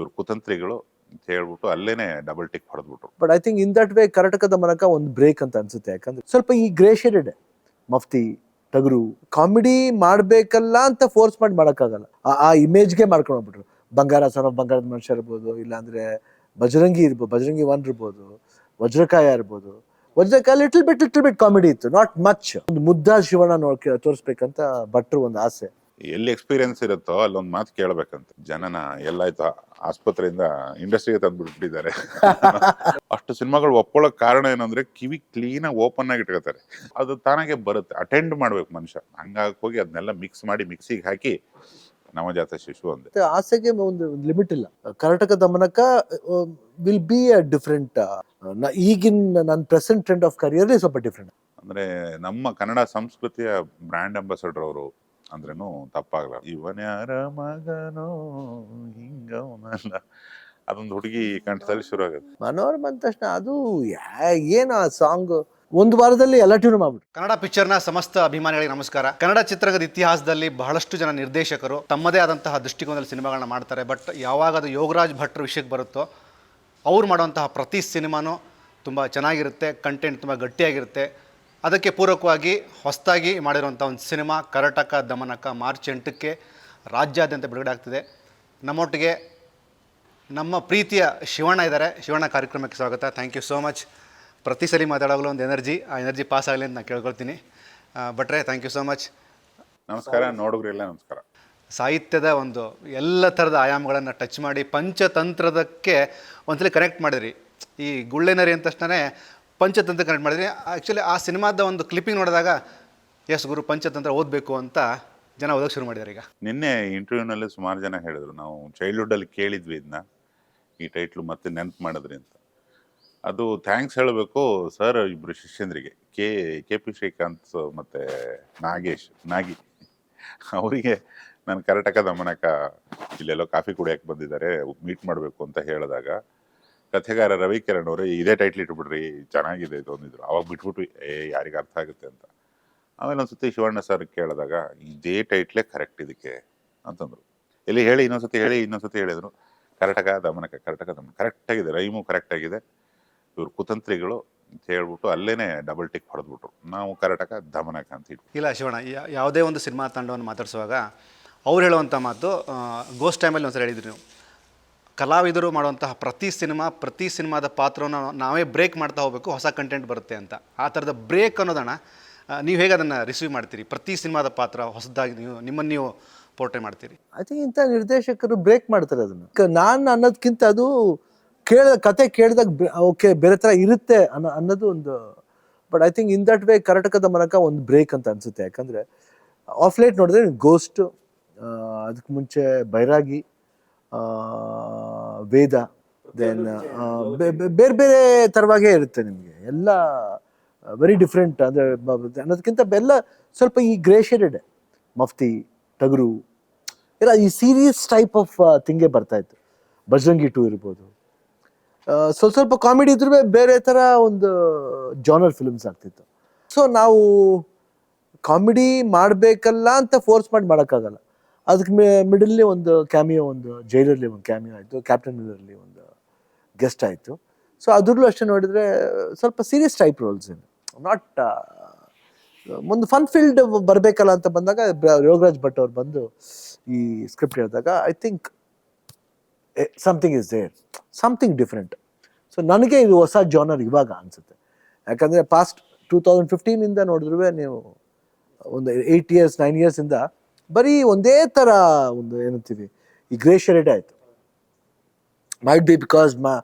ಇವ್ರ ಕುತಂತ್ರಿಗಳು ಅಂತ ಹೇಳ್ಬಿಟ್ಟು ಅಲ್ಲೇನೆ ಡಬಲ್ ಟಿಕ್ ಹೊಡೆದ್ಬಿಟ್ರು. But I think in that way ಕರ್ನಾಟಕದ ಮನಕ ಒಂದು ಬ್ರೇಕ್ ಅಂತ ಅನ್ಸುತ್ತೆ. ಯಾಕಂದ್ರೆ ಸ್ವಲ್ಪ ಈ ಗ್ರೇ ಶೇಡೆಡ್ ಮಫ್ತಿ ಟಗರು ಕಾಮಿಡಿ ಮಾಡ್ಬೇಕಲ್ಲ ಅಂತ ಫೋರ್ಸ್ ಮಾಡಿ ಮಾಡೋಕ್ಕಾಗಲ್ಲ. ಆ ಇಮೇಜ್ಗೆ ಮಾಡ್ಕೊಂಡು ಹೋಗ್ಬಿಟ್ರು. ಬಂಗಾರ ಸನ್ ಆಫ್ ಬಂಗಾರದ ಮನುಷ್ಯ ಇರ್ಬೋದು, ಇಲ್ಲಾಂದ್ರೆ ಬಜರಂಗಿ ಇರ್ಬೋದು, ಬಜರಂಗಿ 1 ಇರ್ಬೋದು, ವಜ್ರಕಾಯ ಇರ್ಬೋದು. ವಜ್ರಕಾಯ ಲಿಟಲ್ ಬಿಟ್ ಕಾಮಿಡಿ ಇತ್ತು, ನಾಟ್ ಮಚ್. ಒಂದು ಮುದ್ದ ಶಿವಣ್ಣ ತೋರಿಸ್ಬೇಕಂತ ಭಟ್ರು ಒಂದು ಆಸೆ. ಎಲ್ಲಿ ಎಕ್ಸ್ಪೀರಿಯನ್ಸ್ ಇರುತ್ತೋ ಅಲ್ಲೊಂದ್ ಮಾತು ಕೇಳ್ಬೇಕಂತ. ಜನನ ಎಲ್ಲಾಯ್ತು ಆಸ್ಪತ್ರೆಯಿಂದ ಇಂಡಸ್ಟ್ರಿಗೆ ತಂದ್ಬಿಟ್ಬಿಟ್ಟಿದ್ದಾರೆ. ಅಷ್ಟು ಸಿನಿಮಾಗಳು ಒಪ್ಕೊಳ್ಳೋಕ್ ಕಾರಣ ಏನಂದ್ರೆ ಕಿವಿ ಕ್ಲೀನ್ ಆಗಿ ಓಪನ್ ಆಗಿ ಇಟ್ಕೋತಾರೆ. ಅದು ತಾನಾಗೆ ಬರುತ್ತೆ, ಅಟೆಂಡ್ ಮಾಡ್ಬೇಕು ಮನುಷ್ಯ. ಹಂಗಾಗಿ ಹೋಗಿ ಅದನ್ನೆಲ್ಲ ಮಿಕ್ಸ್ ಮಾಡಿ ಮಿಕ್ಸಿಗೆ ಹಾಕಿ ನವಜಾತ ಶಿಶು ಅಂದೆ. ಆಸೆಗೆ ಒಂದು ಲಿಮಿಟ್ ಇಲ್ಲ. ಕರ್ನಾಟಕ ದಮನಕ ವಿಲ್ ಬಿ ಅ ಡಿಫ್ರೆಂಟ್. ಈಗಿನ ನನ್ನ ಪ್ರೆಸೆಂಟ್ ಟ್ರೆಂಡ್ ಆಫ್ ಕರಿಯರ್ ಸ್ವಲ್ಪ ಡಿಫ್ರೆಂಟ್. ಅಂದ್ರೆ ನಮ್ಮ ಕನ್ನಡ ಸಂಸ್ಕೃತಿಯ ಬ್ರ್ಯಾಂಡ್ ಅಂಬಾಸಡರ್ ಅವರು ಅಂದ್ರೇನು ತಪ್ಪಾಗಲ್ಲ. ಇವನ್ಯಾರ ಮಗನೋ ಹಿಂಗವನಲ್ಲ, ಅದೊಂದು ಹುಡುಗಿ ಕಂಠದಲ್ಲಿ ಶುರು ಆಗುತ್ತೆ. ಮನೋಹರ್ ಬಂದ ತಕ್ಷಣ ಅದು ಏನು ಆ ಸಾಂಗ್ ಒಂದು ವಾರದಲ್ಲಿ ಎಲ್ಲ ಟ್ಯೂನ್ ಮಾಡ್ಬಿಟ್ಟು. ಕನ್ನಡ ಪಿಕ್ಚರ್ನ ಸಮಸ್ತ ಅಭಿಮಾನಿಗಳಿಗೆ ನಮಸ್ಕಾರ. ಕನ್ನಡ ಚಿತ್ರರಂಗದ ಇತಿಹಾಸದಲ್ಲಿ ಬಹಳಷ್ಟು ಜನ ನಿರ್ದೇಶಕರು ತಮ್ಮದೇ ಆದಂತಹ ದೃಷ್ಟಿಕೋನದಲ್ಲಿ ಸಿನಿಮಾಗಳನ್ನ ಮಾಡ್ತಾರೆ. ಬಟ್ ಯಾವಾಗ ಅದು ಯೋಗರಾಜ್ ಭಟ್ರ ವಿಷಯಕ್ಕೆ ಬರುತ್ತೋ ಅವ್ರು ಮಾಡುವಂತಹ ಪ್ರತಿ ಸಿನಿಮಾನೂ ತುಂಬ ಚೆನ್ನಾಗಿರುತ್ತೆ, ಕಂಟೆಂಟ್ ತುಂಬ ಗಟ್ಟಿಯಾಗಿರುತ್ತೆ. ಅದಕ್ಕೆ ಪೂರಕವಾಗಿ ಹೊಸದಾಗಿ ಮಾಡಿರುವಂಥ ಒಂದು ಸಿನಿಮಾ ಕರ್ನಾಟಕ ದಮನಕ ಮಾರ್ಚ್ 8ಕ್ಕೆ ರಾಜ್ಯಾದ್ಯಂತ ಬಿಡುಗಡೆ ಆಗ್ತಿದೆ. ನಮ್ಮೊಟ್ಟಿಗೆ ನಮ್ಮ ಪ್ರೀತಿಯ ಶಿವಣ್ಣ ಇದ್ದಾರೆ. ಶಿವಣ್ಣ ಕಾರ್ಯಕ್ರಮಕ್ಕೆ ಸ್ವಾಗತ. Thank you so much. ಪ್ರತಿ ಸಲ ಮಾತಾಡೋವಾಗಲೂ ಒಂದು ಆ ಎನರ್ಜಿ ಪಾಸ್ ಆಗಲಿ ಅಂತ ನಾನು ಕೇಳ್ಕೊಳ್ತೀನಿ. ಭಟ್ರೆ, ಥ್ಯಾಂಕ್ ಯು ಸೋ ಮಚ್. ನಮಸ್ಕಾರ. ನೋಡುಗರೆಲ್ಲ ನಮಸ್ಕಾರ. ಸಾಹಿತ್ಯದ ಒಂದು ಎಲ್ಲ ಥರದ ಆಯಾಮಗಳನ್ನು ಟಚ್ ಮಾಡಿ ಪಂಚತಂತ್ರದಕ್ಕೆ ಒಂದ್ಸಲಿ ಕನೆಕ್ಟ್ ಮಾಡಿದ್ರಿ. ಈ ಗುಳ್ಳೆನರಿ ಅಂದ ತಕ್ಷಣ ಪಂಚತಂತ್ರ ಕನೆಕ್ಟ್ ಮಾಡಿದ್ರಿ. ಆ್ಯಕ್ಚುಲಿ ಆ ಸಿನಿಮಾದ ಒಂದು ಕ್ಲಿಪ್ಪಿಂಗ್ ನೋಡಿದಾಗ ಎಸ್ ಗುರು ಪಂಚತಂತ್ರ ಓದಬೇಕು ಅಂತ ಜನ ಓದೋಕೆ ಶುರು ಮಾಡಿದ್ದಾರೆ. ಈಗ ನಿನ್ನೆ ಇಂಟರ್ವ್ಯೂನಲ್ಲಿ ಸುಮಾರು ಜನ ಹೇಳಿದ್ರು, ನಾವು ಚೈಲ್ಡ್ಹುಡ್ಡಲ್ಲಿ ಕೇಳಿದ್ವಿ ಇದನ್ನ, ಈ ಟೈಟ್ಲು ಮತ್ತೆ ನೆನಪು ಮಾಡಿದ್ರಿ ಅಂತ. ಅದು ಥ್ಯಾಂಕ್ಸ್ ಹೇಳಬೇಕು ಸರ್ ಇಬ್ಬರು ಶಿಷ್ಯಂದ್ರಿಗೆ, ಕೆ ಪಿ ಶ್ರೀಕಾಂತ್ ಮತ್ತು ನಾಗಿ ಅವರಿಗೆ ನಾನು ಕರ್ನಾಟಕ ದಮನಕ ಇಲ್ಲೆಲ್ಲೋ ಕಾಫಿ ಕುಡಿಯೋಕೆ ಬಂದಿದ್ದಾರೆ, ಮೀಟ್ ಮಾಡಬೇಕು ಅಂತ ಹೇಳಿದಾಗ ಕಥೆಗಾರ ರವಿಕಿರಣ್ ಅವರು ಇದೇ ಟೈಟ್ಲ್ ಇಟ್ಬಿಡ್ರಿ ಚೆನ್ನಾಗಿದೆ ಇದು ಅಂದಿದ್ರು. ಅವಾಗ ಬಿಟ್ಬಿಟ್ವಿ, ಯಾರಿಗೆ ಅರ್ಥ ಆಗುತ್ತೆ ಅಂತ. ಆಮೇಲೆ ಒಂದ್ಸತಿ ಶಿವಣ್ಣ ಸರ್ ಕೇಳಿದಾಗ ಇದೇ ಟೈಟ್ಲೇ ಕರೆಕ್ಟ್ ಇದಕ್ಕೆ ಅಂತಂದ್ರು. ಎಲ್ಲಿ ಹೇಳಿ ಇನ್ನೊಂದ್ಸತಿ ಹೇಳಿದ್ರು. ಕರ್ನಾಟಕ ದಮನಕ ಕರೆಕ್ಟಾಗಿದೆ, ರೈಮು ಕರೆಕ್ಟಾಗಿದೆ, ಇವ್ರ ಕುತಂತ್ರಿಗಳು ಅಂತ ಹೇಳ್ಬಿಟ್ಟು ಅಲ್ಲೇನೆ ಡಬಲ್ ಟಿಕ್ ಹೊಡೆದ್ಬಿಟ್ರು. ನಾವು ಕರ್ನಾಟಕ ದಮನಕ ಅಂತ ಇಟ್ವಿ. ಇಲ್ಲ ಶಿವಣ್ಣ, ಯಾವುದೇ ಒಂದು ಸಿನಿಮಾ ತಂಡವನ್ನು ಮಾತಾಡಿಸುವಾಗ ಅವ್ರು ಹೇಳುವಂಥ ಮಾತು, ಗೋಸ್ಟ್ ಟೈಮಲ್ಲಿ ಒಂದ್ಸಲ ಹೇಳಿದ್ರಿ ನೀವು, ಕಲಾವಿದರು ಮಾಡುವಂತಹ ಪ್ರತಿ ಸಿನಿಮಾದ ಪಾತ್ರವನ್ನು ನಾವೇ ಬ್ರೇಕ್ ಮಾಡ್ತಾ ಹೋಗಬೇಕು, ಹೊಸ ಕಂಟೆಂಟ್ ಬರುತ್ತೆ ಅಂತ. ಆ ಥರದ ಬ್ರೇಕ್ ಅನ್ನೋದನ್ನ ನೀವು ಹೇಗೆ ಅದನ್ನು ರಿಸೀವ್ ಮಾಡ್ತೀರಿ? ಪ್ರತಿ ಸಿನಿಮಾದ ಪಾತ್ರ ಹೊಸದಾಗಿ ನಿಮ್ಮನ್ನು ನೀವು ಪೋರ್ಟ್ರೇ ಮಾಡ್ತೀರಿ. ಐ ಥಿಂಕ್ ಇಂಥ ನಿರ್ದೇಶಕರು ಬ್ರೇಕ್ ಮಾಡ್ತಾರೆ ಅದನ್ನು. ನಾನು ಅನ್ನೋದಕ್ಕಿಂತ ಅದು ಕತೆ ಕೇಳಿದಾಗ ಓಕೆ ಬೇರೆ ಥರ ಇರುತ್ತೆ ಅನ್ನೋದು ಒಂದು. But I think in that way ಕರ್ನಾಟಕದ ಮನಕ ಒಂದು ಬ್ರೇಕ್ ಅಂತ ಅನ್ಸುತ್ತೆ. ಯಾಕಂದರೆ ಆಫ್ ಲೈಟ್ ನೋಡಿದ್ರೆ ಗೋಸ್ಟ್, ಅದಕ್ಕೆ ಮುಂಚೆ ಬೈರಾಗಿ, ವೇದ, ದೆನ್ ಬೇರೆ ಬೇರೆ ಥರವಾಗೇ ಇರುತ್ತೆ ನಿಮಗೆ ಎಲ್ಲ. ವೆರಿ ಡಿಫ್ರೆಂಟ್ ಅಂದರೆ ಅನ್ನೋದಕ್ಕಿಂತ ಎಲ್ಲ ಸ್ವಲ್ಪ ಈ ಗ್ರೇ ಶೇಡೆಡ್ ಮಫ್ತಿ ಟಗರು ಎಲ್ಲ ಈ ಸೀರಿಯಸ್ ಟೈಪ್ ಆಫ್ ಥಿಂಗೇ ಬರ್ತಾಯಿತ್ತು. ಬಜರಂಗಿ 2 ಇರ್ಬೋದು. ಸ್ವಲ್ಪ ಕಾಮಿಡಿ ಇದ್ರೂ ಬೇರೆ ಥರ ಒಂದು ಜಾನರ್ ಫಿಲ್ಮ್ಸ್ ಆಗ್ತಿತ್ತು. ಸೊ ನಾವು ಕಾಮಿಡಿ ಮಾಡಬೇಕಲ್ಲ ಅಂತ ಫೋರ್ಸ್ ಮಾಡಿ ಮಾಡೋಕ್ಕಾಗಲ್ಲ. ಅದಕ್ಕೆ ಮಿಡಲ್ಲಿ ಒಂದು ಕ್ಯಾಮಿಯೋ, ಒಂದು ಜೈಲರ್ಲಿ ಒಂದು ಕ್ಯಾಮಿಯೋ ಆಯಿತು, ಕ್ಯಾಪ್ಟನ್ ಮಿಲ್ಲರ್ಲಿ ಒಂದು ಗೆಸ್ಟ್ ಆಯಿತು. ಸೊ ಅದ್ರಲ್ಲೂ ಅಷ್ಟೇ ನೋಡಿದರೆ ಸ್ವಲ್ಪ ಸೀರಿಯಸ್ ಟೈಪ್ ರೋಲ್ಸ್ ಏನು, ನಾಟ್ ಒಂದು ಫನ್ ಫೀಲ್ಡ್ ಬರಬೇಕಲ್ಲ ಅಂತ ಬಂದಾಗ ಯೋಗರಾಜ್ ಭಟ್ ಅವ್ರು ಬಂದು ಈ ಸ್ಕ್ರಿಪ್ಟ್ ಹೇಳಿದಾಗ I think something is there, something different. So ನನಗೆ ಇದು ಹೊಸ ಜಾನರ್ ಇವಾಗ ಅನಿಸುತ್ತೆ. ಯಾಕಂದರೆ ಪಾಸ್ಟ್ 2015 ನೋಡಿದ್ರೂ ನೀವು ಒಂದು 8 years 9 years ಬರೀ ಒಂದೇ ಥರ ಒಂದು ಏನಂತೀವಿ ಈ ಗ್ರೇ ಶೇಡೆಡ್ ಆಯಿತು. ಮೈಟ್ ಬಿ ಬಿಕಾಸ್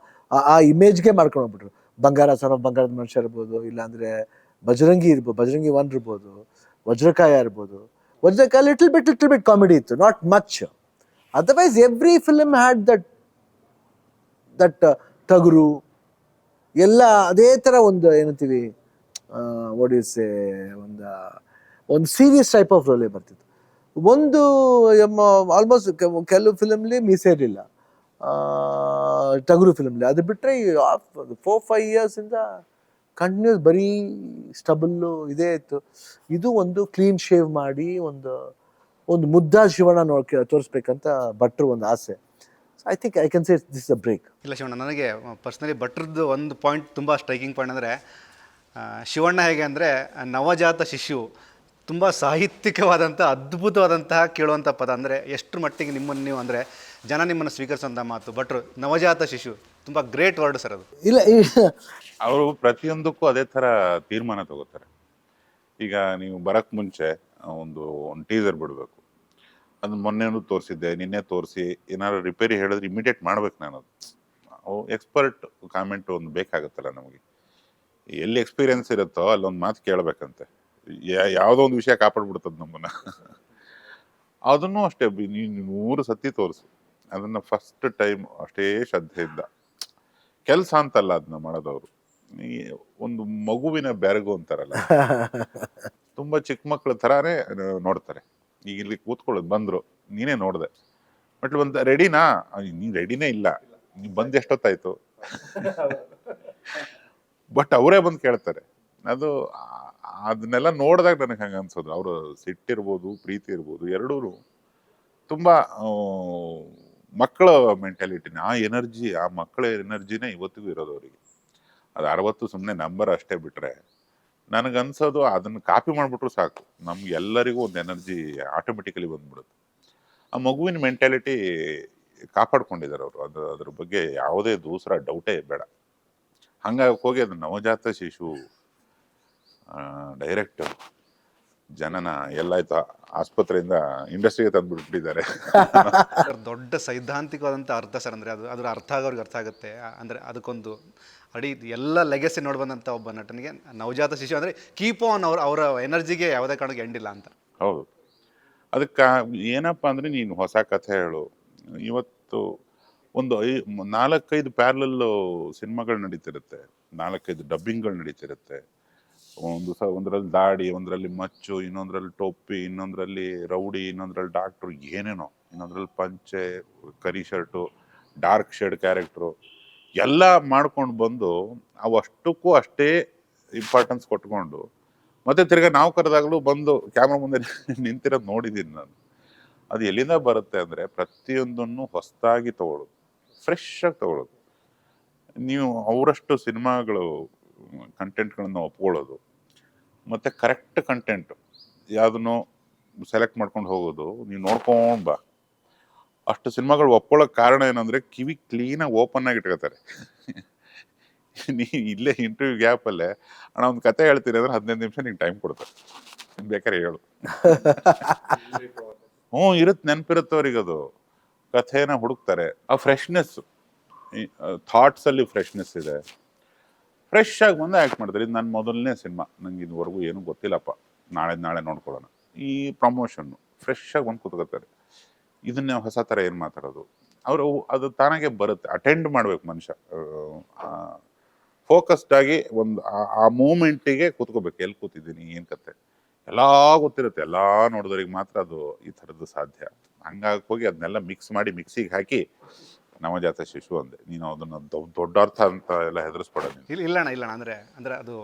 ಆ ಇಮೇಜ್ಗೆ ಮಾಡ್ಕೊಂಡು ಹೋಗ್ಬಿಟ್ರು. ಬಂಗಾರ ಸನ್ ಆಫ್ ಬಂಗಾರದ ಮನುಷ್ಯ ಇರ್ಬೋದು, ಇಲ್ಲಾಂದರೆ ಬಜರಂಗಿ 1 ಇರ್ಬೋದು, ವಜ್ರಕಾಯ ಇರ್ಬೋದು. ವಜ್ರಕಾಯ ಲಿಟಲ್ ಬಿಟ್ ಕಾಮಿಡಿ ಇತ್ತು, not much. Otherwise every film had that ಟಗರು ಎಲ್ಲ ಅದೇ ಥರ ಒಂದು ಏನಂತೀವಿ ವಾಟ್ ಈಸ್ ಒಂದು ಸೀರಿಯಸ್ ಟೈಪ್ ಆಫ್ ರೋಲೇ ಬರ್ತಿತ್ತು. ಒಂದು ಆಲ್ಮೋಸ್ಟ್ ಕೆಲವು ಫಿಲಮ್ಲಿ ಮೀಸೆ ಇರಲಿಲ್ಲ ಟಗರು ಫಿಲಮ್ಲಿ. ಅದು ಬಿಟ್ಟರೆ 4-5 years ಕಂಟಿನ್ಯೂಸ್ ಬರೀ ಸ್ಟಬಲ್ಲು ಇದೇ ಇತ್ತು. ಇದು ಒಂದು ಕ್ಲೀನ್ ಶೇವ್ ಮಾಡಿ ಒಂದು ಮುದ್ದ ಶಿವಣ್ಣ ತೋರಿಸ್ಬೇಕಂತ ಭಟ್ರು ಒಂದು ಆಸೆ. I think I can say this a break. ಇಲ್ಲ ಶಿವಣ್ಣ, ನನಗೆ ಪರ್ಸ್ನಲಿ ಭಟ್ರದ್ದು ಒಂದು ಪಾಯಿಂಟ್ ತುಂಬ ಸ್ಟ್ರೈಕಿಂಗ್ ಪಾಯಿಂಟ್ ಅಂದರೆ, ಶಿವಣ್ಣ ಹೇಗೆ ಅಂದರೆ ನವಜಾತ ಶಿಶು ತುಂಬ ಸಾಹಿತ್ಯಿಕವಾದಂಥ ಅದ್ಭುತವಾದಂತಹ ಕೇಳುವಂಥ ಪದ. ಅಂದರೆ ಎಷ್ಟು ಮಟ್ಟಿಗೆ ನಿಮ್ಮನ್ನು ನೀವು ಅಂದರೆ ಜನ ನಿಮ್ಮನ್ನು ಸ್ವೀಕರಿಸುವಂಥ ಮಾತು ಭಟ್ರು ನವಜಾತ ಶಿಶು ತುಂಬ ಗ್ರೇಟ್ ವರ್ಡ್ ಸರ್ ಅದು. ಇಲ್ಲ ಅವರು ಪ್ರತಿಯೊಂದಕ್ಕೂ ಅದೇ ಥರ ತೀರ್ಮಾನ ತಗೋತಾರೆ. ಈಗ ನೀವು ಬರಕ್ಕೆ ಮುಂಚೆ ಒಂದು ಟೀಸರ್ ಬಿಡಬೇಕು, ಅದು ಮೊನ್ನೆನೂ ತೋರಿಸಿದ್ದೆ, ನಿನ್ನೆ ತೋರಿಸಿ ಏನಾದ್ರು ರಿಪೇರಿ ಹೇಳಿದ್ರೆ ಇಮಿಡಿಯೇಟ್ ಮಾಡ್ಬೇಕು ನಾನು. ಅದು ಎಕ್ಸ್ಪರ್ಟ್ ಕಾಮೆಂಟ್ ಒಂದು ಬೇಕಾಗುತ್ತಲ್ಲ ನಮಗೆ. ಎಲ್ಲಿ ಎಕ್ಸ್ಪೀರಿಯನ್ಸ್ ಇರುತ್ತೋ ಅಲ್ಲೊಂದು ಮಾತು ಕೇಳಬೇಕಂತೆ. ಯಾವುದೋ ಒಂದು ವಿಷಯ ಕಾಪಾಡ್ಬಿಡ್ತದೆ ನಮ್ಮನ್ನ. ಅದನ್ನು ಅಷ್ಟೇ ನೀನು 100 ಸತಿ ತೋರಿಸು, ಅದನ್ನ ಫಸ್ಟ್ ಟೈಮ್ ಅಷ್ಟೇ ಶ್ರದ್ಧೆಯಿಂದ. ಕೆಲಸ ಅಂತಲ್ಲ ಅದನ್ನ ಮಾಡೋದವರು, ಒಂದು ಮಗುವಿನ ಬೆರಗು ಅಂತಾರಲ್ಲ, ತುಂಬಾ ಚಿಕ್ಕ ಮಕ್ಳ ಥರಾನೇ ನೋಡ್ತಾರೆ. ಈಗ ಇಲ್ಲಿ ಕೂತ್ಕೊಳ್ಳೋದು ಬಂದ್ರು, ನೀನೇ ನೋಡ್ದೆ, ಬಟ್ ಒಂದು ರೆಡಿನಾ, ನೀನ್ ರೆಡಿನೇ ಇಲ್ಲ, ನೀ ಬಂದು ಎಷ್ಟೊತ್ತಾಯ್ತು, ಬಟ್ ಅವರೇ ಬಂದು ಕೇಳ್ತಾರೆ. ಅದು ಅದನ್ನೆಲ್ಲ ನೋಡಿದಾಗ ನನಗೆ ಹಂಗೆ ಅನ್ಸೋದು. ಅವರು ಸಿಟ್ಟಿರ್ಬೋದು, ಪ್ರೀತಿ ಇರ್ಬೋದು, ಎರಡೂ ತುಂಬಾ ಮಕ್ಕಳ ಮೆಂಟಾಲಿಟಿನ, ಆ ಎನರ್ಜಿ, ಆ ಮಕ್ಕಳ ಎನರ್ಜಿನೇ ಇವತ್ತಿಗೂ ಇರೋದು ಅವರಿಗೆ. ಅದು 60 ಸುಮ್ಮನೆ ನಂಬರ್ ಅಷ್ಟೇ ಬಿಟ್ರೆ, ನನಗನ್ಸೋದು ಅದನ್ನು ಕಾಪಿ ಮಾಡಿಬಿಟ್ರು ಸಾಕು, ನಮ್ಗೆ ಎಲ್ಲರಿಗೂ ಒಂದು ಎನರ್ಜಿ ಆಟೋಮೆಟಿಕಲಿ ಬಂದ್ಬಿಡುತ್ತೆ. ಆ ಮಗುವಿನ ಮೆಂಟಾಲಿಟಿ ಕಾಪಾಡ್ಕೊಂಡಿದ್ದಾರೆ ಅವರು. ಅದ್ರ ಬಗ್ಗೆ ಯಾವುದೇ ದೂಸರ ಡೌಟೇ ಬೇಡ. ಹಂಗಾಗಿ ಹೋಗಿ ಅದು ನವಜಾತ ಶಿಶು ಡೈರೆಕ್ಟರ್ ಜನನ ಎಲ್ಲಾಯ್ತು ಆಸ್ಪತ್ರೆಯಿಂದ ಇಂಡಸ್ಟ್ರಿಗೆ ತಂದುಬಿಟ್ಬಿಟ್ಟಿದ್ದಾರೆ. ದೊಡ್ಡ ಸೈದ್ಧಾಂತಿಕವಾದಂಥ ಅರ್ಥ ಸರ್. ಅಂದರೆ ಅದರ ಅರ್ಥ ಆಗೋರಿಗೆ ಅರ್ಥ ಆಗುತ್ತೆ. ಅಂದರೆ ಅದಕ್ಕೊಂದು ಅಡಿ ಎಲ್ಲ ಲೆಗೆಸಿ ನೋಡಿ ಬಂದಂಥ ಒಬ್ಬ ನಟನಿಗೆ ನವಜಾತ ಶಿಶು ಅಂದರೆ ಕೀಪ್ ಆನ್, ಅವರ ಎನರ್ಜಿಗೆ ಯಾವುದೇ ಕಾರಣಕ್ಕೆ ಎಂಡಿಲ್ಲ ಅಂತ. ಹೌದು. ಅದಕ್ಕೆ ಏನಪ್ಪ ಅಂದರೆ, ನೀನು ಹೊಸ ಕಥೆ ಹೇಳು. ಇವತ್ತು ಒಂದು 4-5 ಪ್ಯಾರಲಲ್ ಸಿನಿಮಾಗಳು ನಡೀತಿರುತ್ತೆ, 4-5 ಡಬ್ಬಿಂಗ್ಗಳು ನಡೀತಿರುತ್ತೆ. ಒಂದರಲ್ಲಿ ದಾಡಿ, ಒಂದರಲ್ಲಿ ಮಚ್ಚು, ಇನ್ನೊಂದರಲ್ಲಿ ಟೊಪ್ಪಿ, ಇನ್ನೊಂದರಲ್ಲಿ ರೌಡಿ, ಇನ್ನೊಂದರಲ್ಲಿ ಡಾಕ್ಟ್ರು, ಏನೇನೋ, ಇನ್ನೊಂದರಲ್ಲಿ ಪಂಚೆ, ಕರಿ ಶರ್ಟು, ಡಾರ್ಕ್ ಶೇಡ್ ಕ್ಯಾರೆಕ್ಟ್ರು ಎಲ್ಲ ಮಾಡ್ಕೊಂಡು ಬಂದು ಅವು ಅಷ್ಟಕ್ಕೂ ಅಷ್ಟೇ ಇಂಪಾರ್ಟೆನ್ಸ್ ಕೊಟ್ಕೊಂಡು ಮತ್ತೆ ತಿರ್ಗಾ ನಾವು ಕರೆದಾಗಲೂ ಬಂದು ಕ್ಯಾಮ್ರಾ ಮುಂದೆ ನಿಂತಿರೋದು ನೋಡಿದ್ದೀನಿ ನಾನು. ಅದು ಎಲ್ಲಿಂದ ಬರುತ್ತೆ ಅಂದರೆ, ಪ್ರತಿಯೊಂದನ್ನು ಹೊಸದಾಗಿ ತಗೊಳ್ಳೋದು, ಫ್ರೆಶ್ ಆಗಿ ತಗೊಳ್ಳೋದು. ನೀವು ಅವರಷ್ಟು ಸಿನಿಮಾಗಳು ಕಂಟೆಂಟ್ಗಳನ್ನು ಒಪ್ಕೊಳ್ಳೋದು, ಮತ್ತು ಕರೆಕ್ಟ್ ಕಂಟೆಂಟು ಯಾವುದನ್ನೋ ಸೆಲೆಕ್ಟ್ ಮಾಡ್ಕೊಂಡು ಹೋಗೋದು, ನೀವು ನೋಡ್ಕೊಂಡು ಬಾ. ಅಷ್ಟು ಸಿನಿಮಾಗಳು ಒಪ್ಕೊಳ್ಳೋಕೆ ಕಾರಣ ಏನಂದರೆ, ಕಿವಿ ಕ್ಲೀನಾಗಿ ಓಪನ್ ಆಗಿ ಇಟ್ಕೋತಾರೆ. ನೀ ಇಲ್ಲೇ ಇಂಟರ್ವ್ಯೂ ಗ್ಯಾಪಲ್ಲೇ ಅಣ್ಣ ಒಂದು ಕತೆ ಹೇಳ್ತೀನಿ ಅಂದರೆ 15 ನಿಮಿಷ ನಿಂಗೆ ಟೈಮ್ ಕೊಡ್ತಾರೆ, ಬೇಕಾದ್ರೆ ಹೇಳು. ಇರುತ್ತೆ, ನೆನಪಿರುತ್ತೆ ಅವ್ರಿಗೆ. ಅದು ಕಥೆನ ಹುಡುಕ್ತಾರೆ. ಆ ಫ್ರೆಶ್ನೆಸ್, ಥಾಟ್ಸಲ್ಲಿ ಫ್ರೆಶ್ನೆಸ್ ಇದೆ. ಫ್ರೆಶ್ ಆಗಿ ಬಂದು ಆ್ಯಕ್ಟ್ ಮಾಡ್ತಾರೆ. ಇದು ನನ್ನ ಮೊದಲನೇ ಸಿನಿಮಾ, ನಂಗೆ ಇದುವರೆಗೂ ಏನೂ ಗೊತ್ತಿಲ್ಲಪ್ಪ, ನಾಳೆ ನೋಡ್ಕೊಳ್ಳೋಣ. ಈ ಪ್ರಮೋಷನ್ನು ಫ್ರೆಶ್ ಆಗಿ ಬಂದು ಕೂತ್ಕೋತಾರೆ. ಇದನ್ನೇ ಹೊಸ ಥರ ಏನು ಮಾತಾಡೋದು, ಅವರು ಅದು ತಾನಾಗೆ ಬರುತ್ತೆ. ಅಟೆಂಡ್ ಮಾಡ್ಬೇಕು ಮನುಷ್ಯ, ಫೋಕಸ್ಡ್ ಆಗಿ ಒಂದು ಆ ಮೂಮೆಂಟಿಗೆ ಕೂತ್ಕೋಬೇಕು. ಎಲ್ಲಿ ಕೂತಿದ್ದೀನಿ, ಏನು ಕತೆ, ಎಲ್ಲ ಗೊತ್ತಿರುತ್ತೆ. ಎಲ್ಲ ನೋಡಿದವ್ರಿಗೆ ಮಾತ್ರ ಅದು ಈ ಥರದ್ದು ಸಾಧ್ಯ. ಹಂಗಾಗಿ ಹೋಗಿ ಅದನ್ನೆಲ್ಲ ಮಿಕ್ಸ್ ಮಾಡಿ ಮಿಕ್ಸಿಗೆ ಹಾಕಿ ನವಜಾತ ಶಿಶು ಅಂದೆ. ನೀನು ಅದನ್ನು ದೊಡ್ಡ ಅರ್ಥ ಅಂತ ಎಲ್ಲ ಹೆದರಿಸ್ಬೇಡ ನೀನು. ಇಲ್ಲಣ್ಣ ಅಂದರೆ ಅದು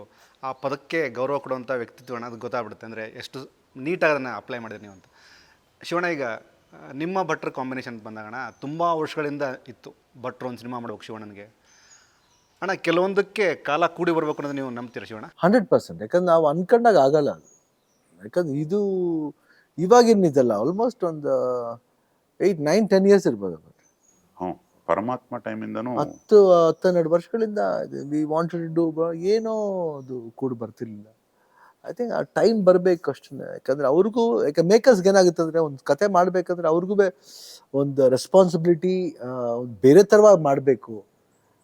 ಆ ಪದಕ್ಕೆ ಗೌರವ ಕೊಡುವಂಥ ವ್ಯಕ್ತಿತ್ವ ಅಣ್ಣ, ಅದು ಗೊತ್ತಾಗ್ಬಿಡುತ್ತೆ. ಅಂದರೆ ಎಷ್ಟು ನೀಟಾಗಿ ಅದನ್ನು ಅಪ್ಲೈ ಮಾಡಿದೆ ನೀವು ಅಂತ. ಶಿವಣ್ಣ, ಈಗ ನಿಮ್ಮ ಭಟ್ರ ಕಾಂಬಿನೇಷನ್ ಬಂದಾಗಣ ತುಂಬ ವರ್ಷಗಳಿಂದ ಇತ್ತು, ಭಟ್ರು ಒಂದು ಸಿನಿಮಾ ಮಾಡ್ಬೇಕು ಶಿವಣ್ಣನಿಗೆ. ಅಣ್ಣ, ಕೆಲವೊಂದಕ್ಕೆ ಕಾಲ ಕೂಡಿ ಬರ್ಬೇಕು ಅನ್ನೋದು ನೀವು ನಂಬ್ತೀರಾ ಶಿವಣ್ಣ? 100%. ಯಾಕಂದ್ರೆ ನಾವು ಅನ್ಕೊಂಡಾಗ ಆಗಲ್ಲ ಅದು. ಯಾಕಂದ್ರೆ ಇದು ಇವಾಗಿನಿದಲ್ಲ, ಆಲ್ಮೋಸ್ಟ್ ಒಂದು 8-9-10 ಇಯರ್ಸ್ ಇರ್ಬೋದು. ಪರಮಾತ್ಮ ಟೈಮಿಂದನೂ 10-12 ವರ್ಷಗಳಿಂದ ವಿ ವಾಂಟೆಡ್ ಟು ಡೂ, ಏನೋ ಅದು ಕೂಡ ಬರ್ತಿರ್ಲಿಲ್ಲ. ಐ ಥಿಂಕ್ ಆ ಟೈಮ್ ಬರಬೇಕು ಅಷ್ಟೇ. ಯಾಕಂದ್ರೆ ಅವ್ರಿಗೂ, ಯಾಕೆ ಮೇಕರ್ಸ್ಗೆ ಏನಾಗುತ್ತೆ ಅಂದರೆ, ಒಂದು ಕತೆ ಮಾಡಬೇಕಂದ್ರೆ ಅವ್ರಿಗೂ ಒಂದು ರೆಸ್ಪಾನ್ಸಿಬಿಲಿಟಿ ಬೇರೆ ಥರವಾಗಿ ಮಾಡಬೇಕು.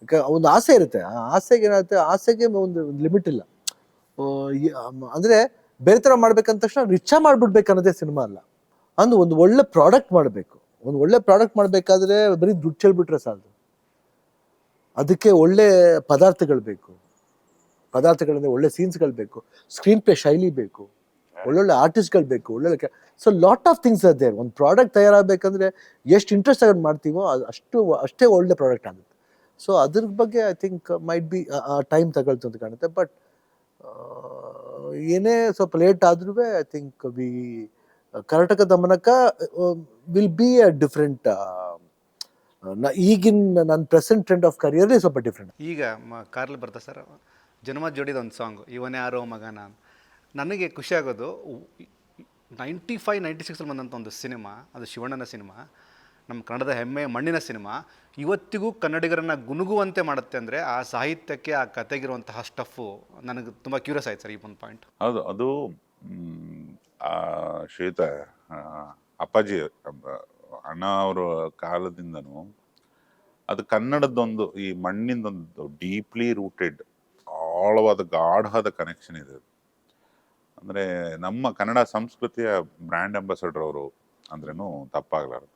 ಯಾಕೆ ಒಂದು ಆಸೆ ಇರುತ್ತೆ. ಆ ಆಸೆಗೆ ಏನಾಗುತ್ತೆ, ಆಸೆಗೆ ಒಂದು ಲಿಮಿಟ್ ಇಲ್ಲ. ಅಂದರೆ ಬೇರೆ ಥರ ಮಾಡ್ಬೇಕಂದ ತಕ್ಷಣ ರಿಚ್ ಮಾಡಿಬಿಡ್ಬೇಕು ಅನ್ನೋದೇ ಸಿನಿಮಾ ಅಲ್ಲ. ಅಂದ್ರೆ ಒಂದು ಒಳ್ಳೆ ಪ್ರಾಡಕ್ಟ್ ಮಾಡಬೇಕು. ಒಂದು ಒಳ್ಳೆ ಪ್ರಾಡಕ್ಟ್ ಮಾಡಬೇಕಾದ್ರೆ ಬರೀ ದುಡ್ಡು ಚೆಲ್ಬಿಟ್ರೆ ಸಾಲದು. ಅದಕ್ಕೆ ಒಳ್ಳೆ ಪದಾರ್ಥಗಳು ಬೇಕು. ಪದಾರ್ಥಗಳಿಂದ ಒಳ್ಳೆ ಸೀನ್ಸ್ಗಳು ಬೇಕು, ಸ್ಕ್ರೀನ್ ಪ್ಲೇ ಶೈಲಿ ಬೇಕು, ಒಳ್ಳೊಳ್ಳೆ ಆರ್ಟಿಸ್ಟ್ಗಳು ಬೇಕು, ಒಳ್ಳೊಳ್ಳೆ. So lot of things are there. ಒಂದು ಪ್ರಾಡಕ್ಟ್ ತಯಾರಾಗಬೇಕಂದ್ರೆ ಎಷ್ಟು ಇಂಟ್ರೆಸ್ಟ್ ಆಗಿ ಮಾಡ್ತೀವೋ ಅಷ್ಟೇ ಒಳ್ಳೆ ಪ್ರಾಡಕ್ಟ್ ಆಗುತ್ತೆ. ಸೊ ಅದ್ರ ಬಗ್ಗೆ I think might be time ತಗೊಳ್ತು ಅಂತ ಕಾಣುತ್ತೆ. ಬಟ್ ಏನೇ ಸ್ವಲ್ಪ ಲೇಟ್ ಆದ್ರೂ ಐ ಥಿಂಕ್ ಕರ್ನಾಟಕ ದಮನಕ ವಿಲ್ ಬಿ ಅ ಡಿಫ್ರೆಂಟ್ ಈಗಿನ ನನ್ನ ಪ್ರೆಸೆಂಟ್ ಟ್ರೆಂಡ್ ಆಫ್ ಕರಿಯರ್ಲಿ ಸ್ವಲ್ಪ ಡಿಫ್ರೆಂಟ್. ಈಗ ಕಾರ್ಲಿ ಬರ್ತಾ ಸರ್ ಜನ್ಮ ಜೋಡಿದ ಒಂದು ಸಾಂಗ್ ಇವನೇ ಯಾರೋ ಮಗನ. ನನಗೆ ಖುಷಿ ಆಗೋದು 95-96 ಬಂದಂಥ ಒಂದು ಸಿನಿಮಾ, ಅದು ಶಿವಣ್ಣನ ಸಿನಿಮಾ, ನಮ್ಮ ಕನ್ನಡದ ಹೆಮ್ಮೆಯ ಮಣ್ಣಿನ ಸಿನಿಮಾ, ಇವತ್ತಿಗೂ ಕನ್ನಡಿಗರನ್ನು ಗುನುಗುವಂತೆ ಮಾಡುತ್ತೆ ಅಂದರೆ ಆ ಸಾಹಿತ್ಯಕ್ಕೆ, ಆ ಕತೆಗಿರುವಂತಹ ಸ್ಟಫು ನನಗೆ ತುಂಬ ಕ್ಯೂರಿಯಸ್ ಆಯ್ತು ಸರ್ ಈ ಒಂದು ಪಾಯಿಂಟ್. ಹೌದು, ಅದು ಶ್ವೇತ ಅಪ್ಪಾಜಿ ಅಣ್ಣ ಅವರ ಕಾಲದಿಂದನೂ ಅದು ಕನ್ನಡದೊಂದು ಈ ಮಣ್ಣಿಂದೊಂದು ಡೀಪ್ಲಿ ರೂಟೆಡ್ ಆಳವಾದ ಗಾಢವಾದ ಕನೆಕ್ಷನ್ ಇದೆ. ಅಂದರೆ ನಮ್ಮ ಕನ್ನಡ ಸಂಸ್ಕೃತಿಯ ಬ್ರ್ಯಾಂಡ್ ಅಂಬಾಸಡರ್ ಅವರು ಅಂದ್ರೂ ತಪ್ಪಾಗಲಾರದು.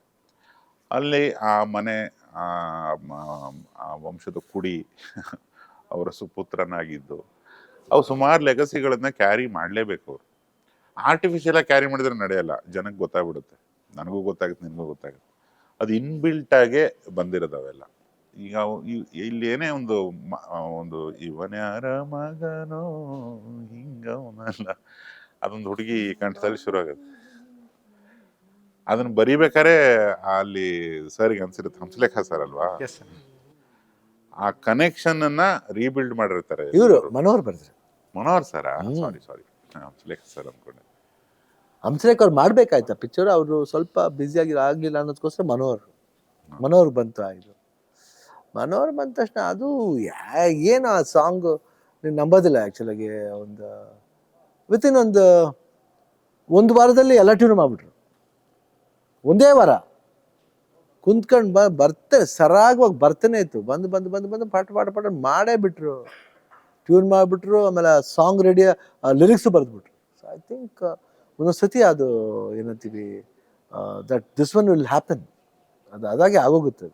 ಅಲ್ಲಿ ಆ ಮನೆ, ಆ ವಂಶದ ಕುಡಿ ಅವರ ಸುಪುತ್ರನಾಗಿದ್ದು ಅವು ಸುಮಾರು ಲೆಗಸಿಗಳನ್ನ ಕ್ಯಾರಿ ಮಾಡಲೇಬೇಕು. ಅವರು ಆರ್ಟಿಫಿಷಿಯಲಾಗಿ ಕ್ಯಾರಿ ಮಾಡಿದ್ರೆ ನಡೆಯಲ್ಲ, ಜನಕ್ಕೆ ಗೊತ್ತಾಗ್ಬಿಡುತ್ತೆ, ನನಗೂ ಗೊತ್ತಾಗುತ್ತೆ, ನಿನಗೂ ಗೊತ್ತಾಗುತ್ತೆ. ಅದು ಇನ್ಬಿಲ್ಟಾಗೆ ಬಂದಿರೋದವೆಲ್ಲ. ಈಗ ಇಲ್ಲಿ ಏನೇ ಒಂದು ಇವನ್ಯಾರ ಮಗನೋ ಹಿಂಗವನಲ್ಲ, ಅದೊಂದು ಹುಡುಗಿ ಕಂಠದಲ್ಲಿ ಶುರು ಆಗುತ್ತೆ. ಅದನ್ನ ಬರಿಬೇಕಾರೆ ಅಲ್ಲಿ ಸರ್ಗೆ ಅನ್ಸಿರುತ್ತೆ, ಹಂಸಲೇಖ ಸರ್ ಅಲ್ವಾ, ಎಸ್ ಸರ್. ಆ ಕನೆಕ್ಷನ್ ಅನ್ನ ರೀಬಿಲ್ಡ್ ಮಾಡಿರ್ತಾರೆ ಇವರು ಮನೋಹರ್ ಬರ್ತಾರೆ. ಮನೋಹರ್ ಸರ, ಸಾರಿ ಹಂಸಲೇಖ ಸರ್ ಅನ್ಕೊಂಡೆ. ಹಂಸಲೇಖ ಅವ್ರು ಮಾಡ್ಬೇಕಾಯ್ತಾ ಪಿಕ್ಚರ್, ಅವರು ಸ್ವಲ್ಪ ಬ್ಯುಸಿ ಆಗಲಿಲ್ಲ ಅನ್ನೋದಕ್ಕೋಸ್ಕರ ಮನೋಹರ್ ಬಂತು. ಇದು ಮನೋಹರ್ ಬಂದ ತಕ್ಷಣ ಅದು ಏನು ಆ ಸಾಂಗ್ ನೀವು ನಂಬೋದಿಲ್ಲ. ಆ್ಯಕ್ಚುಲಾಗಿ ವಿತಿನ್ ಒಂದು ವಾರದಲ್ಲಿ ಎಲ್ಲ ಟ್ಯೂನ್ ಮಾಡಿಬಿಟ್ರು. ಒಂದೇ ವಾರ ಕುಂತ್ಕೊಂಡು ಬರ್ತೇನೆ ಸರಾಗವಾಗಿ ಬರ್ತಾನೆ ಇತ್ತು. ಬಂದು ಪಾಠ ಮಾಡೇ ಬಿಟ್ರು, ಟ್ಯೂನ್ ಮಾಡಿಬಿಟ್ರು. ಆಮೇಲೆ ಸಾಂಗ್ ರೆಡಿ, ಲಿರಿಕ್ಸು ಬರೆದ್ಬಿಟ್ರು. ಸೊ ಐ ಥಿಂಕ್ ಒಂದೊಂದು ಸತಿ ಅದು ಏನಂತೀವಿ, that this one will happen, ಅದಾಗೆ ಆಗೋಗುತ್ತೆ.